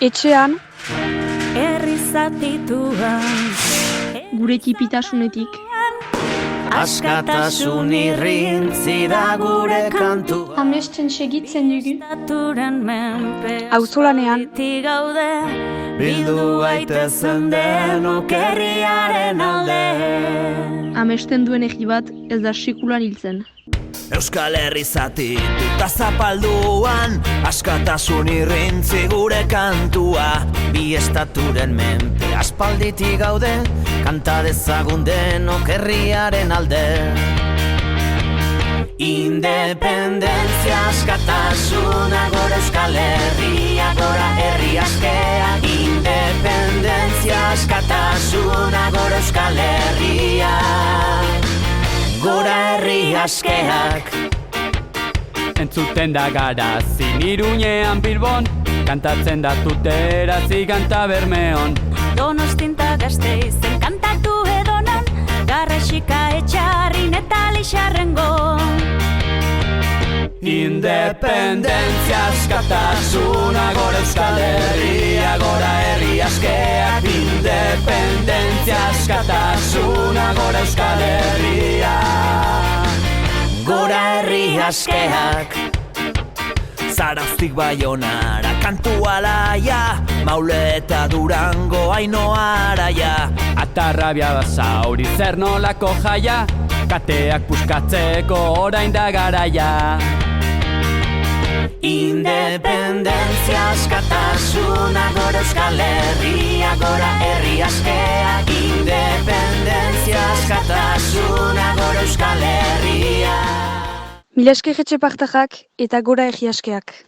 Etxean, herri zatituan, gure tipitasunetik, Askatasun irrintzi da gure kantu. amesten segitzen dugu, estaturen menpe auzolanean, aspalditik gaude, Bildu gaitezen denok herriaren alde. amesten duen egi bat ez da sekulan hiltzen. Euskal Herri zatituta zapalduan, askatasun irrintzi gure kantua. Bi estaturen menpe aspalditik gaude, kanta dezagun denok herriaren alde. Independentzia, askatasuna, gora Euskal Herria, gora herri askea. Independentzia, askatasuna, gora Euskal Herria, gora herri askeak. Entzuten da Garazin Iruñean Bilbon, kantatzen da Tuterazi kanta Bermeon. Donostinta Gasteizen kantatu edonon, Garrasika Etxarrin eta Lixarrengon. Independentzia, askatasuna, gora Euskal Herria, gora herri askeak. Independentzia, askatasuna, gora Euskal Herria, Gora herri askeak. Zarauztik Baionara kantu alaia, Maule eta Durango Ainoa Araia. Atarrabia Basauri zer nolako jaia, kateak puskatzeko orain da garaia. Independentzia, askatasuna, gora Euskal Herria, gora herri askeak. Independentzia, askatasuna, gora Euskal Herria. Mila esker etxe partajak eta gora egi askeak.